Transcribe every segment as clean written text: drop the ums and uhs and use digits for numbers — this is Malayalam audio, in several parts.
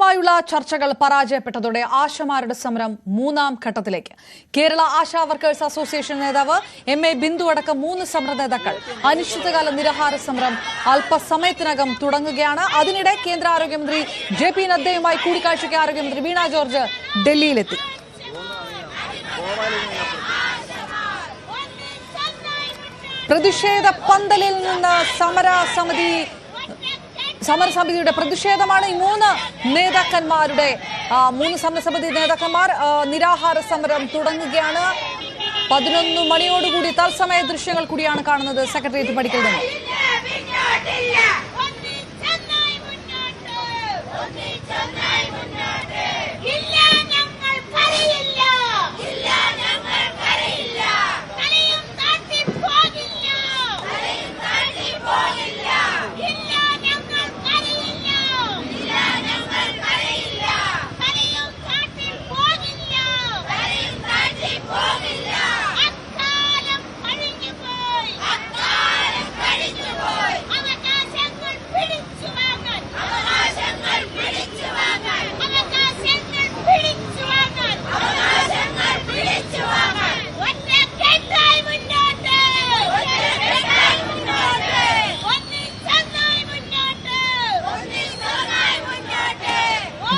സർക്കാരുമായുള്ള ചർച്ചകൾ പരാജയപ്പെട്ടതോടെ ആശമാരുടെ സമരം മൂന്നാം ഘട്ടത്തിലേക്ക്. കേരള ആശാ വർക്കേഴ്സ് അസോസിയേഷൻ നേതാവ് എം.എ. ബിന്ദു അടക്കം 3 സമര നേതാക്കൾ അനിശ്ചിതകാല നിരാഹാര സമരം അല്പസമയത്തിനകം തുടങ്ങുകയാണ്. അതിനിടെ കേന്ദ്ര ആരോഗ്യമന്ത്രി ജെ.പി. നദ്ദയുമായി കൂടിക്കാഴ്ചയ്ക്ക് ആരോഗ്യമന്ത്രി വീണ ജോർജ് ഡൽഹിയിലെത്തി. പ്രതിഷേധ പന്തലിൽ നിന്ന് സമരസമിതിയുടെ പ്രതിഷേധമാണ്. ഈ 3 നേതാക്കന്മാരുടെ 3 സമരസമിതി നേതാക്കന്മാർ നിരാഹാര സമരം തുടങ്ങുകയാണ്. 11 മണിയോടുകൂടി തത്സമയ ദൃശ്യങ്ങൾ കൂടിയാണ് കാണുന്നത് സെക്രട്ടേറിയറ്റ് പടിക്കൽ നിന്ന്.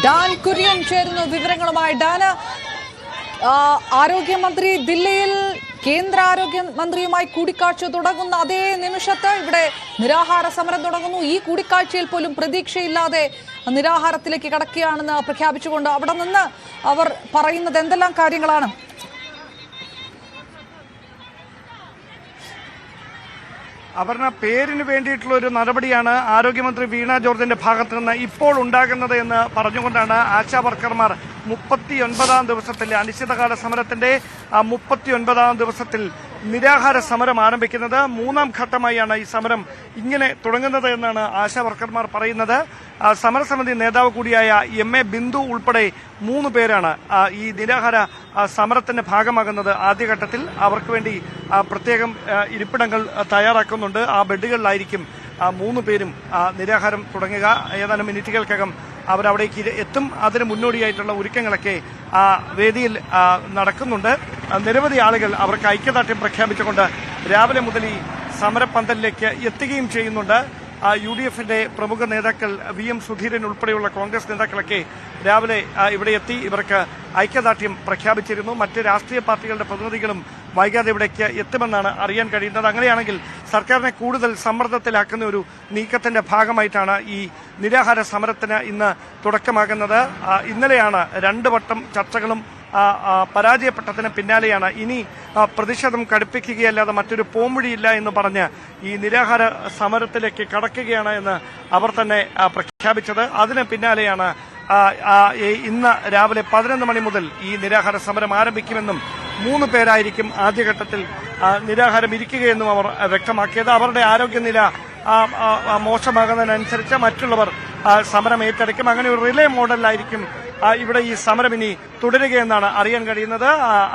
ഡാൻ കുര്യൻ ചേരുന്നു വിവരങ്ങളുമായി. ഡാൻ, ആരോഗ്യമന്ത്രി ദില്ലിയിൽ കേന്ദ്ര ആരോഗ്യമന്ത്രിയുമായി കൂടിക്കാഴ്ച തുടങ്ങുന്ന അതേ നിമിഷത്ത് ഇവിടെ നിരാഹാര സമരം തുടങ്ങുന്നു. ഈ കൂടിക്കാഴ്ചയിൽ പോലും പ്രതീക്ഷയില്ലാതെ നിരാഹാരത്തിലേക്ക് കടക്കുകയാണെന്ന് പ്രഖ്യാപിച്ചുകൊണ്ട് അവിടെ നിന്ന് അവർ പറയുന്നത് എന്തെല്ലാം കാര്യങ്ങളാണ്? അപർണ, പേരിന് വേണ്ടിയിട്ടുള്ള ഒരു നടപടിയാണ് ആരോഗ്യമന്ത്രി വീണ ജോർജിന്റെ ഭാഗത്തു നിന്ന് ഇപ്പോൾ ഉണ്ടാകുന്നത് എന്ന് പറഞ്ഞുകൊണ്ടാണ് ആശാ വർക്കർമാർ 39ാം ദിവസത്തിൽ അനിശ്ചിതകാല സമരത്തിന്റെ 39ാം ദിവസത്തിൽ നിരാഹാര സമരം ആരംഭിക്കുന്നത്. 3ാം ഘട്ടമായാണ് ഈ സമരം ഇങ്ങനെ തുടങ്ങുന്നത് എന്നാണ് ആശാ വർക്കർമാർ പറയുന്നത്. സമരസമിതി നേതാവ് കൂടിയായ എം.എ. ബിന്ദു ഉൾപ്പെടെ 3 പേരാണ് ഈ നിരാഹാര സമരത്തിന്റെ ഭാഗമാകുന്നത്. ആദ്യഘട്ടത്തിൽ അവർക്ക് വേണ്ടി പ്രത്യേകം ഇരിപ്പിടങ്ങൾ തയ്യാറാക്കുന്നുണ്ട്. ആ ബെഡുകളിലായിരിക്കും 3 പേരും നിരാഹാരം തുടങ്ങുക. ഏതാനും മിനിറ്റുകൾക്കകം അവരവിടേക്ക് എത്തും. അതിന് മുന്നോടിയായിട്ടുള്ള ഒരുക്കങ്ങളൊക്കെ വേദിയിൽ നടക്കുന്നുണ്ട്. നിരവധി ആളുകൾ അവർക്ക് ഐക്യദാർഢ്യം പ്രഖ്യാപിച്ചുകൊണ്ട് രാവിലെ മുതൽ ഈ സമരപ്പന്തലിലേക്ക് എത്തുകയും ചെയ്യുന്നുണ്ട്. UDF-ന്റെ പ്രമുഖ നേതാക്കൾ VM സുധീരൻ ഉൾപ്പെടെയുള്ള കോൺഗ്രസ് നേതാക്കളൊക്കെ രാവിലെ ഇവിടെ എത്തി ഇവർക്ക് ഐക്യദാർഢ്യം പ്രഖ്യാപിച്ചിരുന്നു. മറ്റ് രാഷ്ട്രീയ പാർട്ടികളുടെ പ്രതിനിധികളും വൈകാതെ ഇവിടേക്ക് എത്തുമെന്നാണ് അറിയാൻ കഴിയുന്നത്. അങ്ങനെയാണെങ്കിൽ സർക്കാരിനെ കൂടുതൽ സമ്മർദ്ദത്തിലാക്കുന്ന ഒരു നീക്കത്തിന്റെ ഭാഗമായിട്ടാണ് ഈ നിരാഹാര സമരത്തിന് ഇന്ന് തുടക്കമാകുന്നത്. ഇന്നലെയാണ് 2 വട്ടം ചർച്ചകളും പരാജയപ്പെട്ടതിന് പിന്നാലെയാണ് ഇനി പ്രതിഷേധം കടുപ്പിക്കുകയല്ലാതെ മറ്റൊരു പോംവഴിയില്ല എന്ന് പറഞ്ഞ് ഈ നിരാഹാര സമരത്തിലേക്ക് കടക്കുകയാണ് എന്ന് അവർ തന്നെ പ്രഖ്യാപിച്ചത്. അതിന് പിന്നാലെയാണ് ഇന്ന് രാവിലെ 11 മണി മുതൽ ഈ നിരാഹാര സമരം ആരംഭിക്കുമെന്നും 3 പേരായിരിക്കും ആദ്യഘട്ടത്തിൽ നിരാഹാരം ഇരിക്കുകയെന്നും അവർ വ്യക്തമാക്കിയത്. അവരുടെ ആരോഗ്യനില മോശമാകുന്നതിനനുസരിച്ച് മറ്റുള്ളവർ സമരം ഏറ്റെടുക്കും. അങ്ങനെ ഒരു റിലേ മോഡലിലായിരിക്കും ഇവിടെ ഈ സമരം ഇനി തുടരുകയെന്നാണ് അറിയാൻ കഴിയുന്നത്.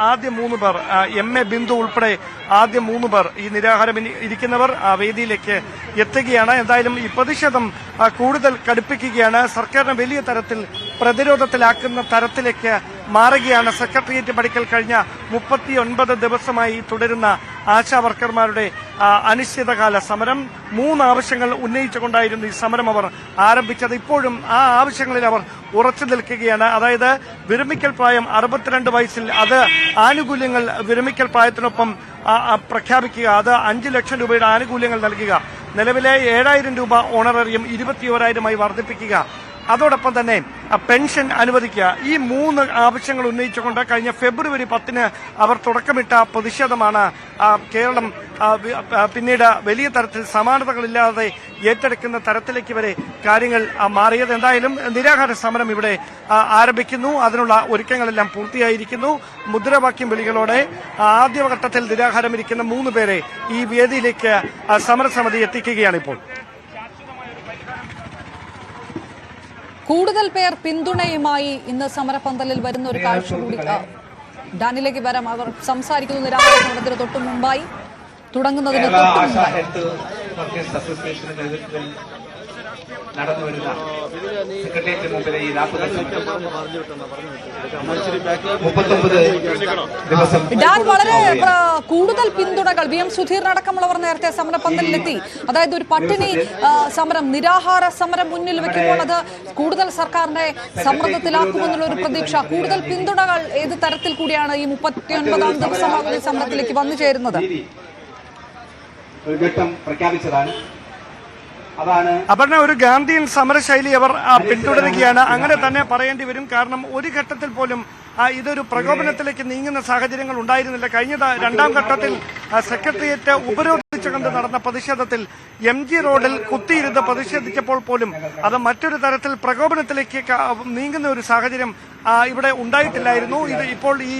ആദ്യ 3 പേർ എം.എ. ബിന്ദു ഉൾപ്പെടെ ആദ്യ 3 പേർ ഈ നിരാഹാരം ഇരിക്കുന്നവർ വേദിയിലേക്ക് എത്തുകയാണ്. എന്തായാലും ഈ പ്രതിഷേധം കൂടുതൽ കടുപ്പിക്കുകയാണ്. സർക്കാരിനെ വലിയ തരത്തിൽ പ്രതിരോധത്തിലാക്കുന്ന തരത്തിലേക്ക് മാറുകയാണ്. സെക്രട്ടേറിയറ്റ് പടിക്കൽ കഴിഞ്ഞ 39 ദിവസമായി തുടരുന്ന ആശാ വർക്കർമാരുടെ അനിശ്ചിതകാല സമരം 3 ആവശ്യങ്ങൾ ഉന്നയിച്ചുകൊണ്ടായിരുന്നു ഈ സമരം അവർ ആരംഭിച്ചത്. ഇപ്പോഴും ആ ആവശ്യങ്ങളിൽ അവർ ഉറച്ചു നിൽക്കുകയാണ്. അതായത് വിരമിക്കൽ പ്രായം 62 വയസ്സിൽ അത് ആനുകൂല്യങ്ങൾ വിരമിക്കൽ പ്രായത്തിനൊപ്പം പ്രഖ്യാപിക്കുക, അത് 5 ലക്ഷം രൂപയുടെ ആനുകൂല്യങ്ങൾ നൽകുക, നിലവിലെ 7000 രൂപ ഓണറേറിയം 21,000 വർദ്ധിപ്പിക്കുക, അതോടൊപ്പം തന്നെ പെൻഷൻ അനുവദിക്കുക. ഈ 3 ആവശ്യങ്ങൾ ഉന്നയിച്ചുകൊണ്ട് കഴിഞ്ഞ ഫെബ്രുവരി 10-ന് അവർ തുടക്കമിട്ട പ്രതിഷേധമാണ് കേരളം പിന്നീട് വലിയ തരത്തിൽ സമാനതകളില്ലാതെ ഏറ്റെടുക്കുന്ന തരത്തിലേക്ക് വരെ കാര്യങ്ങൾ മാറിയത്. എന്തായാലും നിരാഹാര സമരം ഇവിടെ ആരംഭിക്കുന്നു. അതിനുള്ള ഒരുക്കങ്ങളെല്ലാം പൂർത്തിയായിരിക്കുന്നു. മുദ്രാവാക്യം വിളികളോടെ ആദ്യഘട്ടത്തിൽ നിരാഹാരം ഇരിക്കുന്ന 3 പേരെ ഈ വേദിയിലേക്ക് സമരസമിതി എത്തിക്കുകയാണിപ്പോൾ. കൂടുതൽ പേർ പിന്തുണയുമായി ഇന്ന് സമരപന്തലിൽ വരുന്ന ഒരു കാഴ്ച കൂടി ഡാനിലേക്ക് വരാം. അവർ സംസാരിക്കുന്നു നിരാഹാര സമരത്തിന് തൊട്ടു മുമ്പായി തുടങ്ങുന്നതിന് തൊട്ടു മുമ്പായി. നടന്നുവരുന്ന സെക്രട്ടേറിയറ്റിന് മുമ്പിലെ ഈ 39 ദിവസം ഡാൻ വളരെ കൂടുതൽ പിന്തുണകൾ വി എം സുധീർ അടക്കമുള്ളവർ നേരത്തെ സമരപന്തലിലെത്തി. അതായത് ഒരു പട്ടിണി സമരം, നിരാഹാര സമരം മുന്നിൽ വെക്കുമ്പോൾ അത് കൂടുതൽ സർക്കാരിനെ സമ്മർദ്ദത്തിലാക്കുമെന്നുള്ള ഒരു പ്രതീക്ഷ, കൂടുതൽ പിന്തുണകൾ ഏത് തരത്തിൽ കൂടിയാണ് ഈ 39ാം ദിവസമാകുന്ന സമരത്തിലേക്ക് വന്നു ചേരുന്നത്? ഒരു ഘട്ടം പ്രഖ്യാപിച്ചതാണ്. അതാണ് അപർണ, ഒരു ഗാന്ധിയൻ സമരശൈലി അവർ പിന്തുടരുകയാണ്. അങ്ങനെ തന്നെ പറയേണ്ടി വരും. കാരണം ഒരു ഘട്ടത്തിൽ പോലും ഇതൊരു പ്രകോപനത്തിലേക്ക് നീങ്ങുന്ന സാഹചര്യങ്ങൾ ഉണ്ടായിരുന്നില്ല. കഴിഞ്ഞ രണ്ടാം ഘട്ടത്തിൽ സെക്രട്ടേറിയറ്റ് ഉപരോധിച്ചുകൊണ്ട് നടന്ന പ്രതിഷേധത്തിൽ MG റോഡിൽ കുത്തിയിരുന്ന് പ്രതിഷേധിച്ചപ്പോൾ പോലും അത് മറ്റൊരു തരത്തിൽ പ്രകോപനത്തിലേക്ക് നീങ്ങുന്ന ഒരു സാഹചര്യം ഇവിടെ ഉണ്ടായിട്ടില്ലായിരുന്നു. ഇത് ഇപ്പോൾ ഈ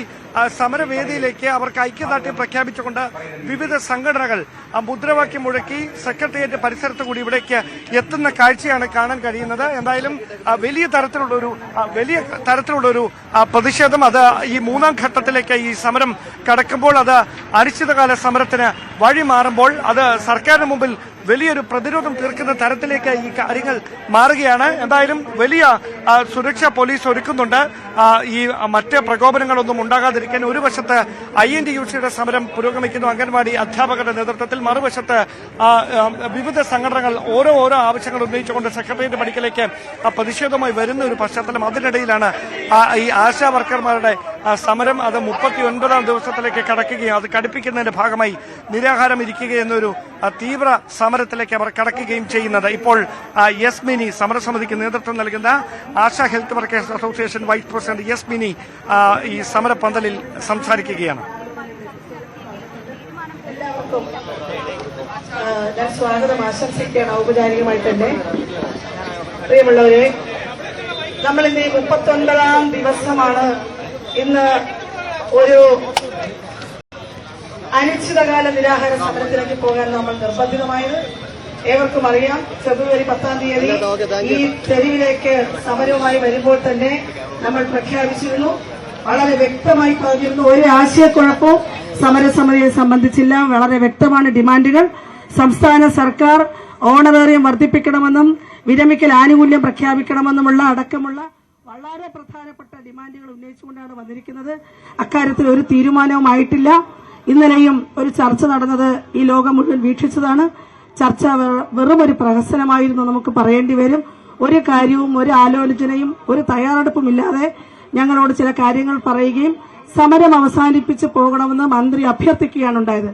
സമരവേദിയിലേക്ക് അവർക്ക് ഐക്യദാർഢ്യം പ്രഖ്യാപിച്ചുകൊണ്ട് വിവിധ സംഘടനകൾ മുദ്രാവാക്യം മുഴക്കി സെക്രട്ടേറിയറ്റ് പരിസരത്ത് കൂടി ഇവിടേക്ക് എത്തുന്ന കാഴ്ചയാണ് കാണാൻ കഴിയുന്നത്. എന്തായാലും വലിയ തരത്തിലുള്ളൊരു പ്രതിഷേധം അത് ഈ മൂന്നാം ഘട്ടത്തിലേക്ക് ഈ സമരം കടക്കുമ്പോൾ അത് അനിശ്ചിതകാല സമരത്തിന് വഴിമാറുമ്പോൾ അത് സർക്കാരിന് മുമ്പിൽ വലിയൊരു പ്രതിരോധം തീർക്കുന്ന തരത്തിലേക്ക് ഈ കാര്യങ്ങൾ മാറുകയാണ്. എന്തായാലും വലിയ സുരക്ഷ പോലീസ് ഒരുക്കുന്നുണ്ട് ഈ മറ്റ് പ്രകോപനങ്ങളൊന്നും ഉണ്ടാകാതിരിക്കാൻ. ഒരു വശത്ത് INTUCയുടെ സമരം പുരോഗമിക്കുന്നു അംഗൻവാടി അധ്യാപകരുടെ നേതൃത്വത്തിൽ, മറുവശത്ത് വിവിധ സംഘടനകൾ ഓരോ ആവശ്യങ്ങൾ ഉന്നയിച്ചുകൊണ്ട് സെക്രട്ടേറിയറ്റ് പടിക്കലേക്ക് പ്രതിഷേധവുമായി വരുന്ന ഒരു പശ്ചാത്തലം. അതിനിടയിലാണ് ഈ ആശാ വർക്കർമാരുടെ സമരം അത് 39ാം ദിവസത്തിലേക്ക് കടക്കുകയും അത് കടുപ്പിക്കുന്നതിന്റെ ഭാഗമായി നിരാഹാരം ഇരിക്കുക എന്നൊരു തീവ്ര സമരത്തിലേക്ക് അവർ കടക്കുകയും ചെയ്യുന്നത്. ഇപ്പോൾ യസ്മിനി സമരസമിതിക്ക് നേതൃത്വം നൽകുന്ന Asha health workers association vice president Yasmini ഈ സമരപന്തലിൽ സംസാരിക്കുകയാണ്. ഞാൻ സ്വാഗതം ആശംസിക്കുകയാണ് ഔപചാരികമായി തന്നെ. പ്രിയമുള്ളവരെ, നമ്മൾ ഇന്ന് 39ാം ദിവസമാണ്. ഇന്ന് ഒരു അനിശ്ചിതകാല നിരാഹാര സമരത്തിലേക്ക് പോകാൻ നമ്മൾ നിർബന്ധിതമായത് ഏവർക്കും അറിയാം. ഫെബ്രുവരി 10-ാം തീയതി ഈ തെരുവിലേക്ക് സമരവുമായി വരുമ്പോൾ തന്നെ നമ്മൾ പ്രഖ്യാപിച്ചിരുന്നു, വളരെ വ്യക്തമായി പറഞ്ഞിരുന്നു. ഒരു ആശയക്കുഴപ്പവും സമരസമിതിയെ സംബന്ധിച്ചില്ല. വളരെ വ്യക്തമാണ് ഡിമാൻഡുകൾ. സംസ്ഥാന സർക്കാർ ഓണറേറിയം വർദ്ധിപ്പിക്കണമെന്നും വിരമിക്കൽ ആനുകൂല്യം പ്രഖ്യാപിക്കണമെന്നുമുള്ള അടക്കമുള്ള വളരെ പ്രധാനപ്പെട്ട ഡിമാൻഡുകൾ ഉന്നയിച്ചുകൊണ്ടാണ് വന്നിരിക്കുന്നത്. അക്കാര്യത്തിൽ ഒരു തീരുമാനവുമായിട്ടില്ല. ഇന്നലെയും ഒരു ചർച്ച നടന്നത് ഈ ലോകം മുഴുവൻ വീക്ഷിച്ചതാണ്. ചർച്ച വെറും ഒരു പ്രഹസനമായിരുന്നു നമുക്ക് പറയേണ്ടി വരും. ഒരു കാര്യവും ഒരു ആലോചനയും ഒരു തയ്യാറെടുപ്പും ഇല്ലാതെ ഞങ്ങളോട് ചില കാര്യങ്ങൾ പറയുകയും സമരം അവസാനിപ്പിച്ച് പോകണമെന്ന് മന്ത്രി അഭ്യർത്ഥിക്കുകയാണ് ഉണ്ടായത്.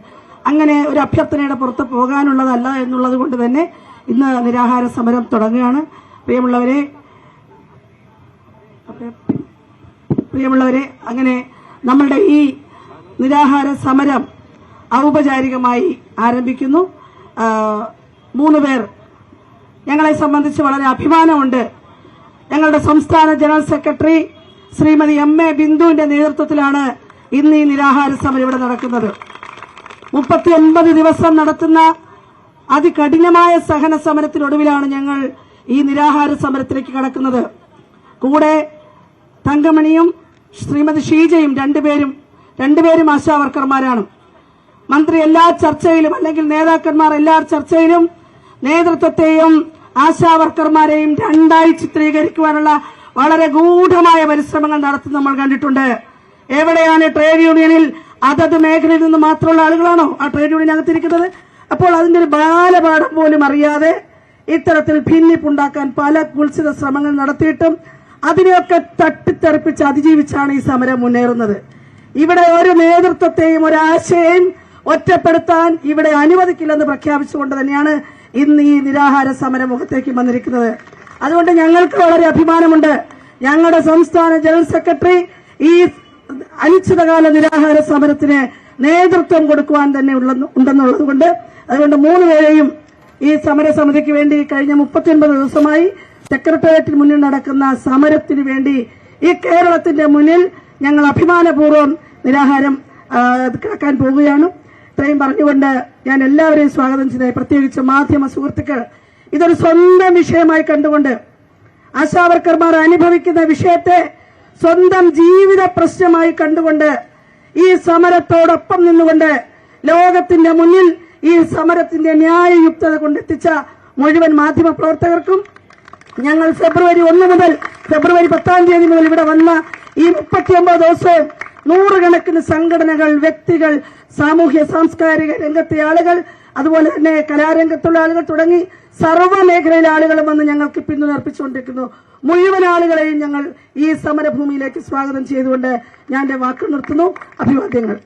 അങ്ങനെ ഒരു അഭ്യർത്ഥനയുടെ പുറത്ത് പോകാനുള്ളതല്ല എന്നുള്ളത് കൊണ്ട് തന്നെ ഇന്ന് നിരാഹാര സമരം തുടങ്ങുകയാണ്. പ്രിയമുള്ളവരെ, അങ്ങനെ നമ്മളുടെ ഈ നിരാഹാര സമരം ഔപചാരികമായി ആരംഭിക്കുന്നു. 3 പേർ ഞങ്ങളെ സംബന്ധിച്ച് വളരെ അഭിമാനമുണ്ട്. ഞങ്ങളുടെ സംസ്ഥാന ജനറൽ സെക്രട്ടറി ശ്രീമതി MA ബിന്ദുവിന്റെ നേതൃത്വത്തിലാണ് ഇന്ന് ഈ നിരാഹാര സമരം ഇവിടെ നടക്കുന്നത്. 39 ദിവസം നടത്തുന്ന അതികഠിനമായ സഹന സമരത്തിനൊടുവിലാണ് ഞങ്ങൾ ഈ നിരാഹാര സമരത്തിലേക്ക് കടക്കുന്നത്. കൂടെ തങ്കമണിയും ശ്രീമതി ഷീജയും രണ്ടുപേരും ആശാവർക്കർമാരാണ്. മന്ത്രി എല്ലാ ചർച്ചയിലും അല്ലെങ്കിൽ നേതാക്കന്മാർ എല്ലാ ചർച്ചയിലും നേതൃത്വത്തെയും ആശാവർക്കർമാരെയും രണ്ടായി ചിത്രീകരിക്കുവാനുള്ള വളരെ ഗൂഢമായ പരിശ്രമങ്ങൾ നടത്തുന്ന നമ്മൾ കണ്ടിട്ടുണ്ട്. എവിടെയാണ് ട്രേഡ് യൂണിയനിൽ അതത് മേഖലയിൽ നിന്ന് മാത്രമുള്ള ആളുകളാണോ ആ ട്രേഡ് യൂണിയൻ അകത്തിരിക്കുന്നത്? അപ്പോൾ അതിന്റെ ഒരു ബാലപാഠം പോലും അറിയാതെ ഇത്തരത്തിൽ ഭിന്നിപ്പുണ്ടാക്കാൻ പല കുൽസിത ശ്രമങ്ങൾ നടത്തിയിട്ടും അതിനെയൊക്കെ തട്ടിത്തെറിപ്പിച്ച് അതിജീവിച്ചാണ് ഈ സമരം മുന്നേറുന്നത്. ഇവിടെ ഒരു നേതൃത്വത്തെയും ഒരാശയം ഒറ്റപ്പെടുത്താൻ ഇവിടെ അനുവദിക്കില്ലെന്ന് പ്രഖ്യാപിച്ചുകൊണ്ട് തന്നെയാണ് ഇന്ന് ഈ നിരാഹാര സമരം മുഖത്തേക്ക് വന്നിരിക്കുന്നത്. അതുകൊണ്ട് ഞങ്ങൾക്ക് വളരെ അഭിമാനമുണ്ട്. ഞങ്ങളുടെ സംസ്ഥാന ജനറൽ സെക്രട്ടറി ഈ അനിശ്ചിതകാല നിരാഹാര സമരത്തിന് നേതൃത്വം കൊടുക്കുവാൻ തന്നെ ഉണ്ടെന്നുള്ളത് കൊണ്ട് അതുകൊണ്ട് 3 പേരെയും ഈ സമരസമിതിക്ക് വേണ്ടി കഴിഞ്ഞ 39 ദിവസമായി സെക്രട്ടേറിയറ്റിന് മുന്നിൽ നടക്കുന്ന സമരത്തിന് വേണ്ടി ഈ കേരളത്തിന്റെ മുന്നിൽ ഞങ്ങൾ അഭിമാനപൂർവ്വം നിരാഹാരം കിടക്കാൻ പോവുകയാണ്. ഇത്രയും പറഞ്ഞുകൊണ്ട് ഞാൻ എല്ലാവരെയും സ്വാഗതം ചെയ്തത്, പ്രത്യേകിച്ച് മാധ്യമ സുഹൃത്തുക്കൾ, ഇതൊരു സ്വന്തം വിഷയമായി കണ്ടുകൊണ്ട് ആശാവർക്കർമാർ അനുഭവിക്കുന്ന വിഷയത്തെ സ്വന്തം ജീവിത പ്രശ്നമായി കണ്ടുകൊണ്ട് ഈ സമരത്തോടൊപ്പം നിന്നുകൊണ്ട് ലോകത്തിന്റെ മുന്നിൽ ഈ സമരത്തിന്റെ ന്യായയുക്തത കൊണ്ടെത്തിച്ച മുഴുവൻ മാധ്യമ പ്രവർത്തകർക്കും ഞങ്ങൾ ഫെബ്രുവരി 1 മുതൽ ഫെബ്രുവരി 10-ാം തീയതി മുതൽ ഇവിടെ വന്ന ഈ 39 ദിവസവും നൂറുകണക്കിന് സംഘടനകൾ, വ്യക്തികൾ, സാമൂഹ്യ സാംസ്കാരിക രംഗത്തെ ആളുകൾ, അതുപോലെ തന്നെ കലാരംഗത്തുള്ള ആളുകൾ തുടങ്ങി സർവ്വ മേഖലയിലെ ആളുകളും വന്ന് ഞങ്ങൾക്ക് പിന്തുണ അർപ്പിച്ചുകൊണ്ടിരിക്കുന്നു. മുഴുവൻ ആളുകളെയും ഞങ്ങൾ ഈ സമരഭൂമിയിലേക്ക് സ്വാഗതം ചെയ്തുകൊണ്ട് ഞാൻ എന്റെ വാക്കുകൾ നിർത്തുന്നു. അഭിവാദ്യങ്ങൾ.